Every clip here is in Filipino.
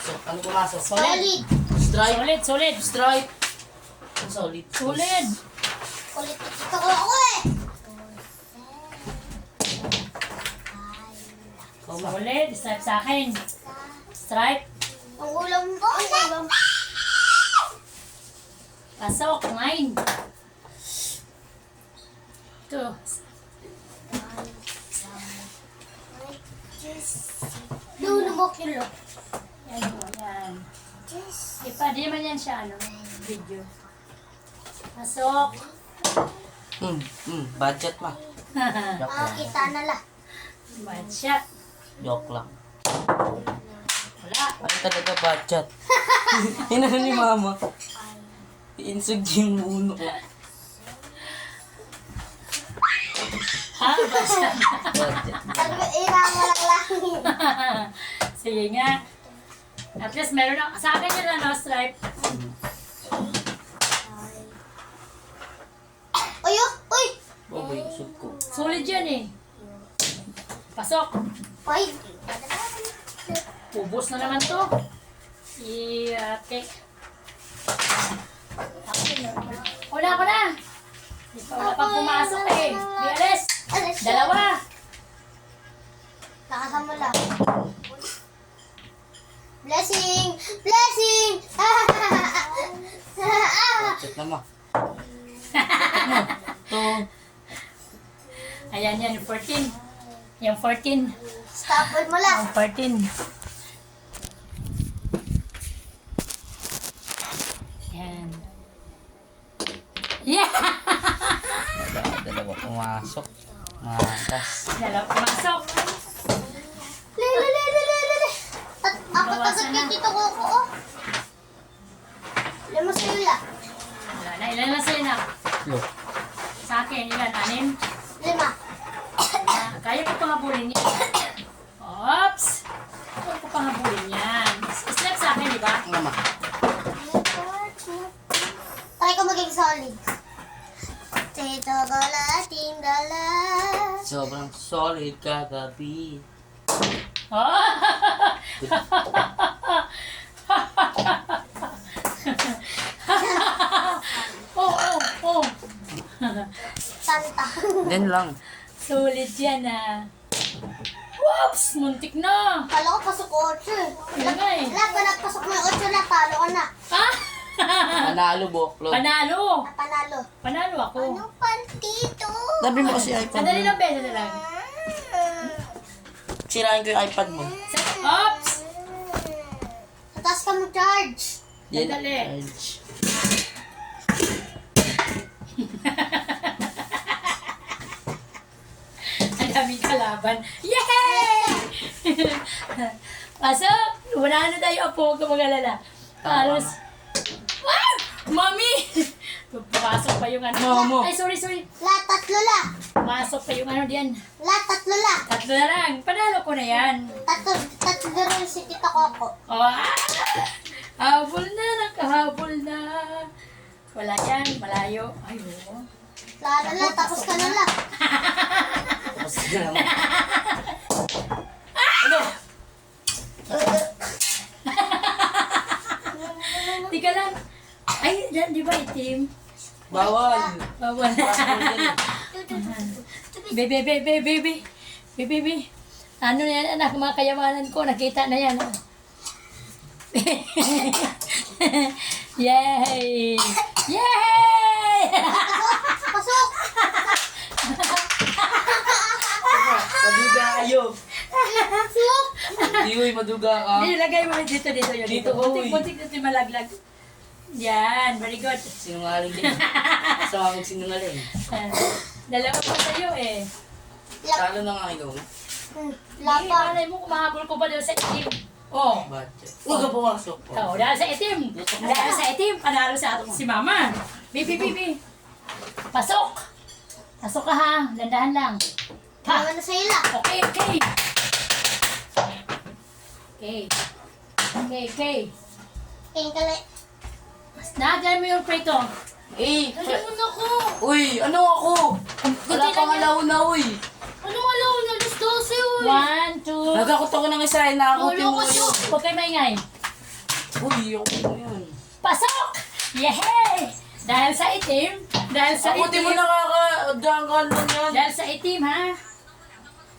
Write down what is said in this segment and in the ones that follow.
So, ano pumasok? Solid. Strike. Solid. Strike. Solid. Solid. Kulit ito ko ako eh. Solid. Strike sa akin. Strike. Ang ulam ko. Ang ulam. Pasok. 9. 2. Lulumok yung lo. Yan o. Yan. Di man yan siya, video. Pasok. Budget ma. Joke lang. Kita na la. Bad shot. Joke lang. Wala. Ano talaga budget? Inano ni mama? Iinsug yung uno ko. Ha? Bad shot. Budget. Irang mo lang langit. Sige nga. At least meron na. Sa akin yun stripe. Uy, uy. Boboy, usog ko. Solid yan eh. Pasok. Uy. Ubus na naman to. Si ate. Wala ko na. Wala pang pumasok eh. Bialis. Dalawa. Nakasan mo lang. Blessing! Blessing! Budget na ma. Ito. Ayan yan, 14. Yung 14. Stopper mo lang. Yung 14. Yan. Yeah! Dalawa pumasok. Matas. Dalawa pumasok. Lele. At apat Bawasan agad na. kay Tito Coco, oh. Lima sa ila. Wala na. Ilan na sa'yo na? Look. Sa akin, ilan? 6? Lima. Kaya ko pang habulin yan. Oops! Kaya ko pang habulin yan. Step sa akin, di ba? Mama. Try ko maging solid. Tito Gola, Tindala. Sobrang solid kagabi. Oh! Oh. Santa. Then lang. Sulit yan ah. Whoops! Muntik na. Kala ko pasok 8 eh. Ano nga eh? Wala pa nagpasok mo yung 8 na, talo ka na. Ha? Panalo, Boklo. Panalo. Panalo. Panalo ako. Ano pantito? Tabi mo kasi iPad Sandali mo. lang, beso na lang. Sirain ko yung iPad mo. Oops! Tatas ka mo charge. Sandali. Charge. Ang daming kalaban. Yay! Pasok! Wala na tayo apo, huwag ka mag-alala. Halos. Wow! Mami! Papasok pa yung ano. Mamo. Ay, sorry. Lahat tatlo la. Pasok pa yung ano diyan. Lahat tatlo la. 3 na lang. Panalo ko na yan. Tatlo rin si Tito Coco. Oh, habol na. Nakahabol na. Wala yan. Malayo. Ay, oo. Lalo la, tapos ka na la. Tapos na naman. Ano? Tika lang. Ay, di ba itim? Bawal. Bawal. Baby. Ano na yan, anak, mga kayamanan ko, nakita na yan. Yay! Yay! Pasok! Maduga kayo. Pasok! Iuy, maduga ka. Hindi, lagay mo dito yun. Dito, uy. Puntik na malaglag. Yan, very good. Sinungaling din. Sa mga sinungaling. Dalawa pa sa'yo eh. Talo na nga ikaw. Hindi, malay mo, kumahabol ko pa dahil sa itim. Oh. Budget. Huwag ka pumasok. Oh, dahil sa itim. Dahil sa itim, panalo sa atin si Mama. Bibi. Pasok. Pasok ka ha. Dandahan lang. Ha. Naman na sa'yo la. Okay. King kali. Nadyan mo yung prito. Eh! Nadyan mo na ko. Uy! Ano ako? Wala pang alaw na, uy! Anong alaw na? Alas 12, 1, 2. Nagkakot ako ng isa, nakakot yung Lulukot yun. Huwag kayo maingay. Uy, ako mo yun. Pasok! Yehey! Dahil sa itim. Dahil sa Ako di itim. mo nakakadanggan lang yan. Dahil sa itim, ha?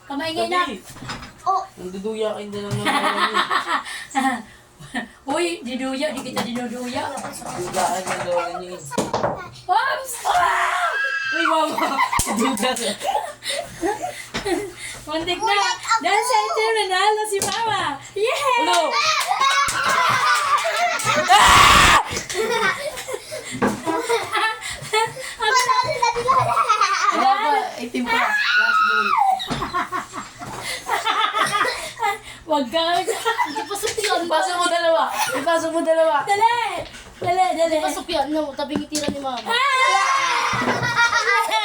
Kamaingay na. Sabi, Oh, nanduduya kayo na lang naman. Uy, dinuya. Di kita dinuduya. Dugaan na daw niyo. Oops! Ah! Uy, mama! Duga ka. Muntik na. Dahil sa itim, nanalo si Mama. Yehey! Ano? panalo na nila. Wala pa, 18 pa. Last ball. Wag ka. Pasok yan. Ipasok mo dalawa. Ipasok mo dalawa. Dali! Dali, dali. Pasok yan. No, tabing itira ni mama.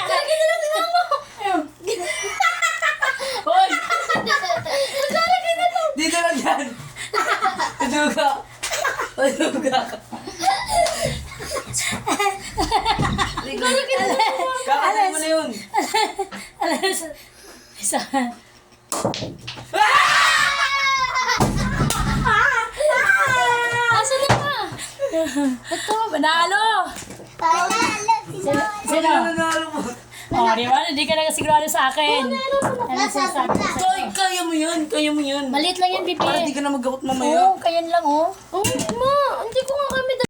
Lagi na lang si Mama. Ayun. Hoy! Dito lang yan. Duga. Duga. Kakatay mo na yun. Alas. Isa. Asa na ba? Ito, manalo. Panalo. Sino? Sino nanalo mo? Oh, di ba? Hindi ka na sigurado sa akin. Ano sinasabi ko sa'yo? Kaya, kaya mo yun. Kaya mo yun. Maliit lang yan, Bibi. Para di ka na mag-out mamaya. Oo, kayan lang, oh. Oh, ma, hindi ko nga kami